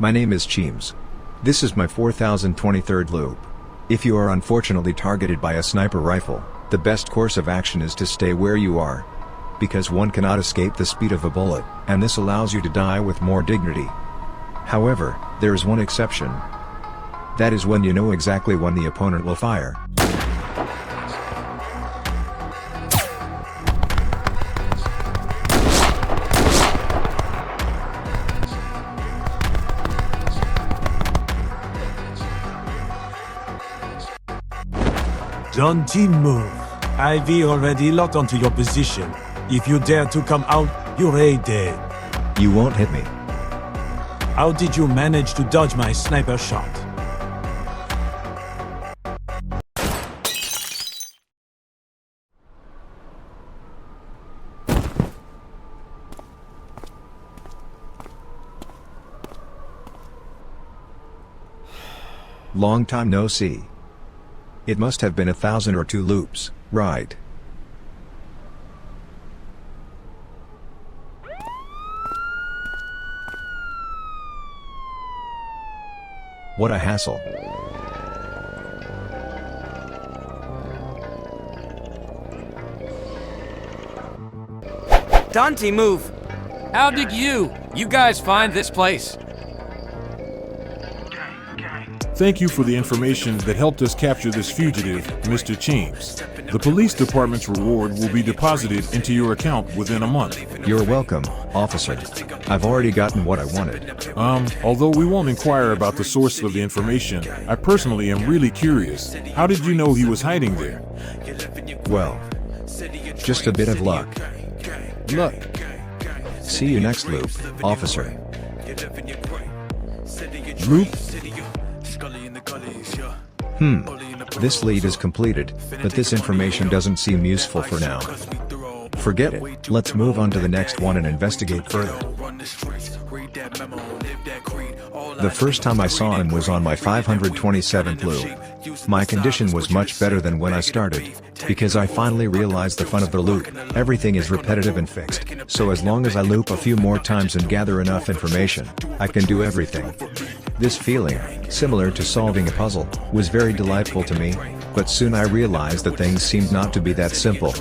My name is Cheems. This is my 4023rd loop. If you are unfortunately targeted by a sniper rifle, the best course of action is to stay where you are. Because one cannot escape the speed of a bullet, and this allows you to die with more dignity. However, there is one exception. That is when you know exactly when the opponent will fire. Don't team move. IV already locked onto your position. If you dare to come out, you're dead. You won't hit me. How did you manage to dodge my sniper shot? Long time no see. It must have been 1,000 or 2 loops, right? What a hassle. Dante, move! How did you guys find this place? Thank you for the information that helped us capture this fugitive, Mr. Cheems. The police department's reward will be deposited into your account within a month. You're welcome, officer. I've already gotten what I wanted. Although we won't inquire about the source of the information, I personally am really curious. How did you know he was hiding there? Well, just a bit of luck. Luck. See you next loop, officer. Loop? This lead is completed, but this information doesn't seem useful for now. Forget it, let's move on to the next one and investigate further. The first time I saw him was on my 527th loop. My condition was much better than when I started, because I finally realized the fun of the loop. Everything is repetitive and fixed, so as long as I loop a few more times and gather enough information, I can do everything. This feeling, similar to solving a puzzle, was very delightful to me, but soon I realized that things seemed not to be that simple.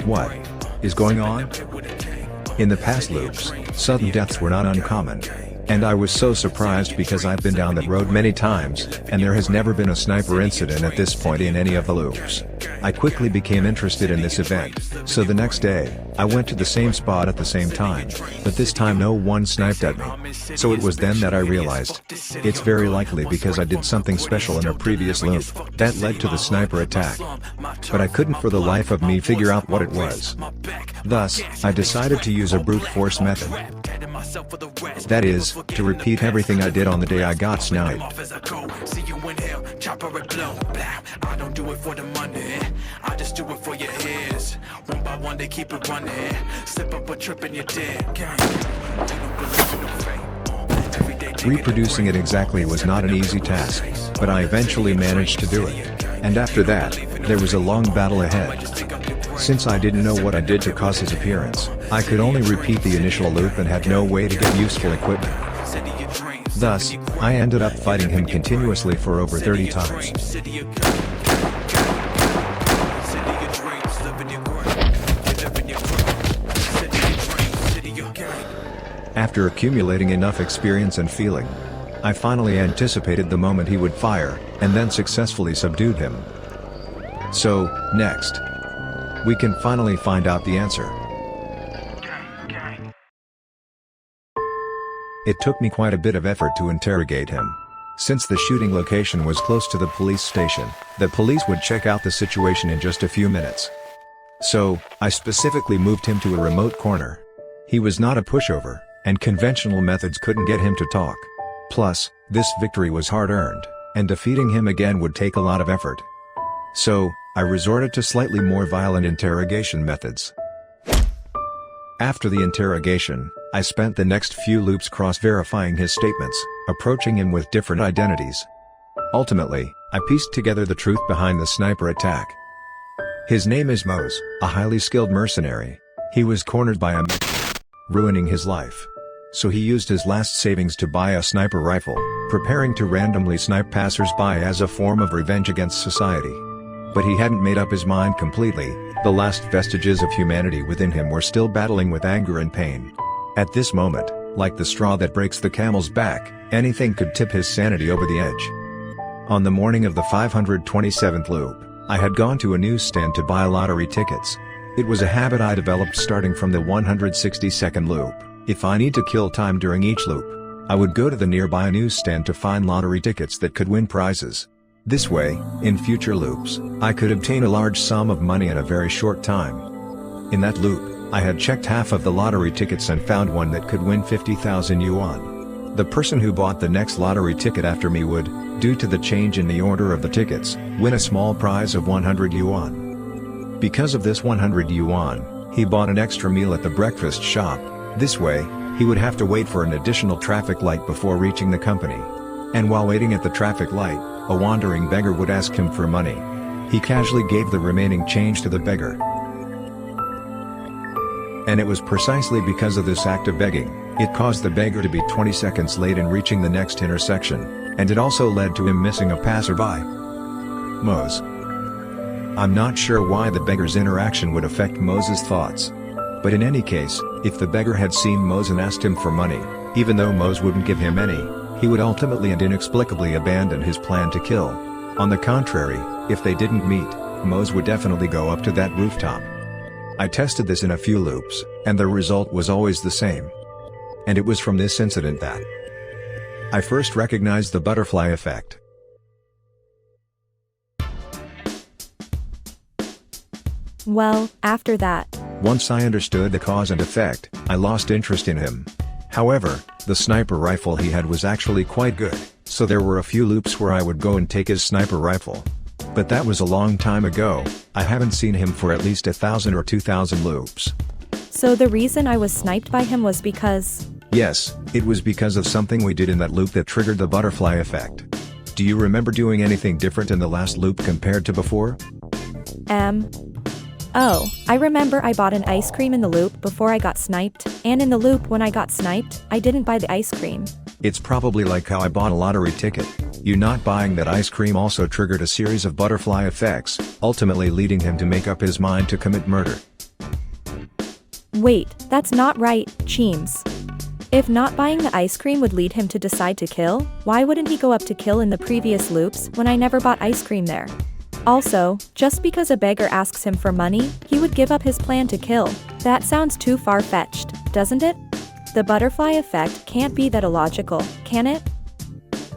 What is going on? In the past loops, sudden deaths were not uncommon. And I was so surprised because I've been down that road many times, and there has never been a sniper incident at this point in any of the loops. I quickly became interested in this event, so the next day, I went to the same spot at the same time, but this time no one sniped at me. So it was then that I realized. It's very likely because I did something special in a previous loop, that led to the sniper attack. But I couldn't for the life of me figure out what it was. Thus, I decided to use a brute force method. That is, to repeat everything I did on the day I got sniped. I don't do it for the money, I just do it for your ears. One by one they keep it running. Slip up a trip and you're dead. Reproducing it exactly was not an easy task, but I eventually managed to do it. And after that, there was a long battle ahead. Since I didn't know what I did to cause his appearance, I could only repeat the initial loop and had no way to get useful equipment. Thus, I ended up fighting him continuously for over 30 times. After accumulating enough experience and feeling, I finally anticipated the moment he would fire, and then successfully subdued him. So, next, we can finally find out the answer. It took me quite a bit of effort to interrogate him. Since the shooting location was close to the police station, the police would check out the situation in just a few minutes. So, I specifically moved him to a remote corner. He was not a pushover, and conventional methods couldn't get him to talk. Plus, this victory was hard-earned, and defeating him again would take a lot of effort. So, I resorted to slightly more violent interrogation methods. After the interrogation, I spent the next few loops cross-verifying his statements, approaching him with different identities. Ultimately, I pieced together the truth behind the sniper attack. His name is Mose, a highly skilled mercenary. He was cornered by a ruining his life. So he used his last savings to buy a sniper rifle, preparing to randomly snipe passers-by as a form of revenge against society. But he hadn't made up his mind completely. The last vestiges of humanity within him were still battling with anger and pain. At this moment, like the straw that breaks the camel's back, anything could tip his sanity over the edge. On the morning of the 527th loop, I had gone to a newsstand to buy lottery tickets. It was a habit I developed starting from the 162nd loop. If I need to kill time during each loop, I would go to the nearby newsstand to find lottery tickets that could win prizes. This way, in future loops, I could obtain a large sum of money in a very short time. In that loop, I had checked half of the lottery tickets and found one that could win 50,000 yuan. The person who bought the next lottery ticket after me would, due to the change in the order of the tickets, win a small prize of 100 yuan. Because of this 100 yuan, he bought an extra meal at the breakfast shop. This way, he would have to wait for an additional traffic light before reaching the company. And while waiting at the traffic light, a wandering beggar would ask him for money. He casually gave the remaining change to the beggar. And it was precisely because of this act of begging, it caused the beggar to be 20 seconds late in reaching the next intersection, and it also led to him missing a passerby. Mose. I'm not sure why the beggar's interaction would affect Mose's thoughts. But in any case, if the beggar had seen Mose and asked him for money, even though Mose wouldn't give him any, he would ultimately and inexplicably abandon his plan to kill. On the contrary, if they didn't meet, Mose would definitely go up to that rooftop. I tested this in a few loops, and the result was always the same. And it was from this incident that I first recognized the butterfly effect. Well, after that, once I understood the cause and effect, I lost interest in him. However, the sniper rifle he had was actually quite good, so there were a few loops where I would go and take his sniper rifle. But that was a long time ago. I haven't seen him for at least 1,000 or 2,000 loops. so the reason I was sniped by him was because... Yes, it was because of something we did in that loop that triggered the butterfly effect. Do you remember doing anything different in the last loop compared to before? Oh, I remember I bought an ice cream in the loop before I got sniped, and in the loop when I got sniped, I didn't buy the ice cream. It's probably like how I bought a lottery ticket. You not buying that ice cream also triggered a series of butterfly effects, ultimately leading him to make up his mind to commit murder. Wait, that's not right, Cheems. If not buying the ice cream would lead him to decide to kill, why wouldn't he go up to kill in the previous loops when I never bought ice cream there? Also, just because a beggar asks him for money, he would give up his plan to kill. That sounds too far-fetched, doesn't it? The butterfly effect can't be that illogical, can it?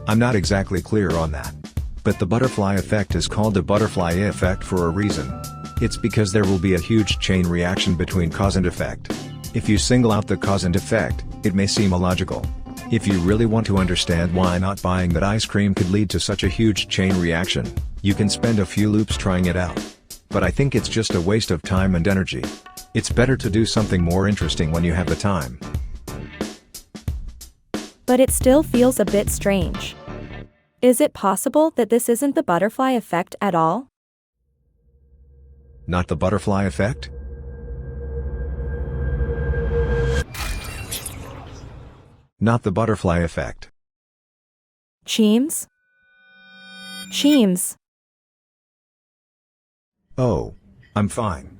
I'm not exactly clear on that. But the butterfly effect is called the butterfly effect for a reason. It's because there will be a huge chain reaction between cause and effect. If you single out the cause and effect, it may seem illogical. If you really want to understand why not buying that ice cream could lead to such a huge chain reaction, you can spend a few loops trying it out. But I think it's just a waste of time and energy. It's better to do something more interesting when you have the time. But it still feels a bit strange. Is it possible that this isn't the butterfly effect at all? Not the butterfly effect? Not the butterfly effect. Cheems? Cheems. Oh, I'm fine.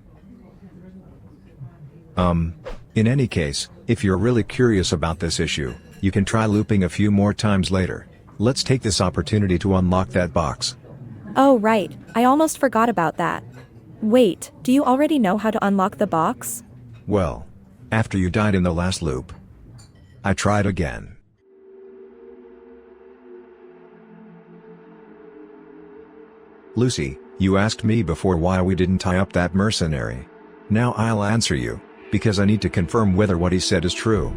In any case, if you're really curious about this issue, you can try looping a few more times later. Let's take this opportunity to unlock that box. Oh right, I almost forgot about that. Wait, do you already know how to unlock the box? Well, after you died in the last loop, I tried again. Lucy, you asked me before why we didn't tie up that mercenary. Now I'll answer you, because I need to confirm whether what he said is true.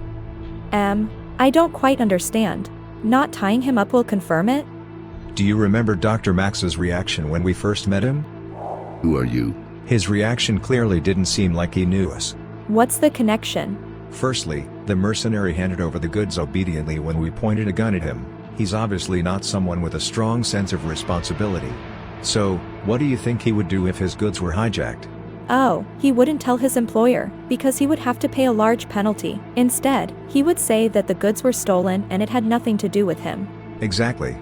I don't quite understand. Not tying him up will confirm it? Do you remember Dr. Max's reaction when we first met him? Who are you? His reaction clearly didn't seem like he knew us. What's the connection? Firstly, the mercenary handed over the goods obediently when we pointed a gun at him. He's obviously not someone with a strong sense of responsibility. So, what do you think he would do if his goods were hijacked? Oh, he wouldn't tell his employer, because he would have to pay a large penalty. Instead, he would say that the goods were stolen and it had nothing to do with him. Exactly.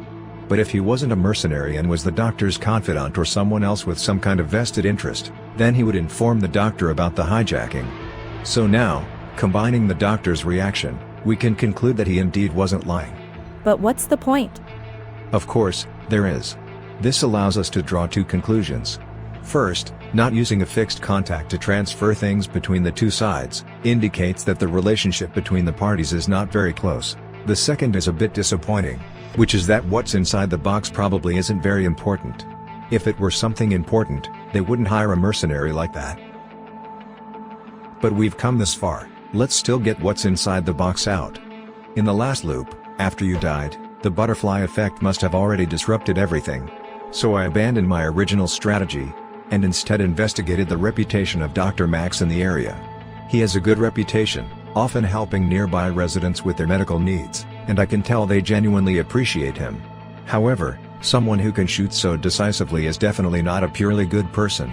But if he wasn't a mercenary and was the doctor's confidant or someone else with some kind of vested interest, then he would inform the doctor about the hijacking. So now, combining the doctor's reaction, we can conclude that he indeed wasn't lying. But what's the point? Of course, there is. This allows us to draw two conclusions. First, not using a fixed contact to transfer things between the two sides indicates that the relationship between the parties is not very close. The second is a bit disappointing, which is that what's inside the box probably isn't very important. If it were something important, they wouldn't hire a mercenary like that. But we've come this far, let's still get what's inside the box out. In the last loop, after you died, the butterfly effect must have already disrupted everything. So I abandoned my original strategy, and instead investigated the reputation of Dr. Max in the area. He has a good reputation, often helping nearby residents with their medical needs, and I can tell they genuinely appreciate him. However, someone who can shoot so decisively is definitely not a purely good person.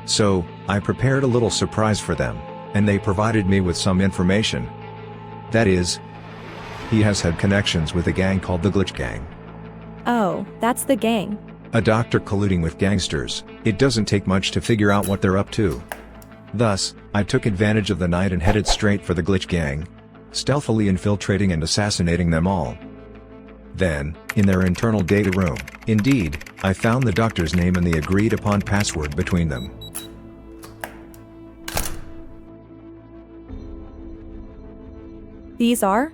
So, I prepared a little surprise for them, and they provided me with some information. That is, he has had connections with a gang called the Glitch Gang. Oh, that's the gang. A doctor colluding with gangsters, it doesn't take much to figure out what they're up to. Thus, I took advantage of the night and headed straight for the Glitch Gang, stealthily infiltrating and assassinating them all. Then, in their internal data room, indeed, I found the doctor's name and the agreed upon password between them. These are?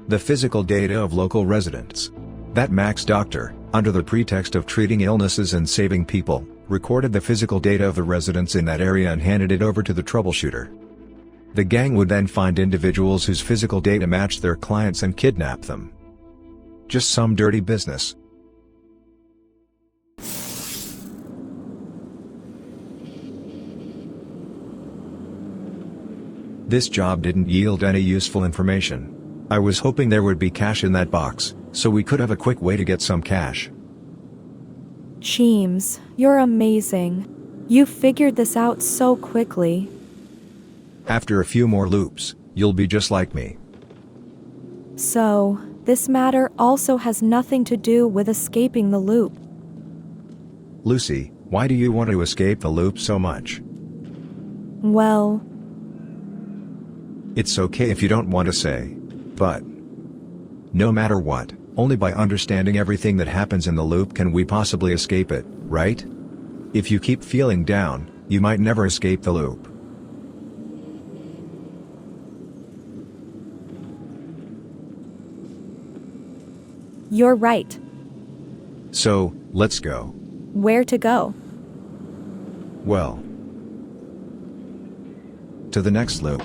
The physical data of local residents. That Max doctor, under the pretext of treating illnesses and saving people, recorded the physical data of the residents in that area and handed it over to the troubleshooter. The gang would then find individuals whose physical data matched their clients and kidnap them. Just some dirty business. This job didn't yield any useful information. I was hoping there would be cash in that box, so we could have a quick way to get some cash. Cheems, you're amazing. You figured this out so quickly. After a few more loops, you'll be just like me. So, this matter also has nothing to do with escaping the loop. Lucy, why do you want to escape the loop so much? Well, it's okay if you don't want to say. But no matter what, only by understanding everything that happens in the loop can we possibly escape it, right? If you keep feeling down, you might never escape the loop. You're right. So, let's go. Where to go? Well, to the next loop.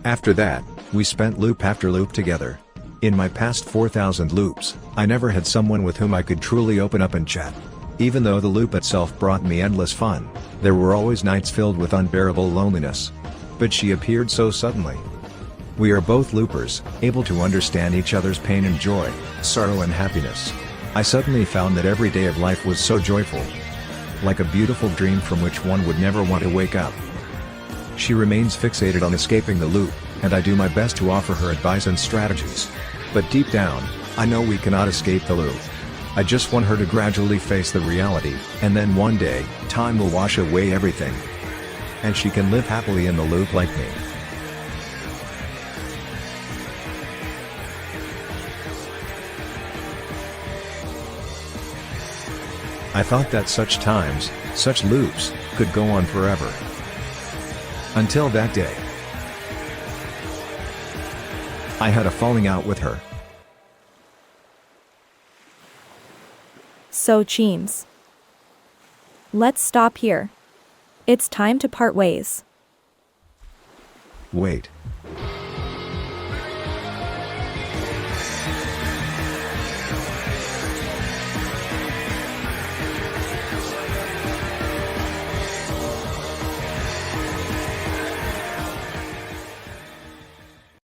After that, we spent loop after loop together. In my past 4,000 loops, I never had someone with whom I could truly open up and chat. Even though the loop itself brought me endless fun, there were always nights filled with unbearable loneliness. But she appeared so suddenly. We are both loopers, able to understand each other's pain and joy, sorrow and happiness. I suddenly found that every day of life was so joyful. Like a beautiful dream from which one would never want to wake up. She remains fixated on escaping the loop, and I do my best to offer her advice and strategies. But deep down, I know we cannot escape the loop. I just want her to gradually face the reality, and then one day, time will wash away everything. And she can live happily in the loop like me. I thought that such times, such loops, could go on forever. Until that day. I had a falling out with her. So, Cheems, let's stop here. It's time to part ways. Wait.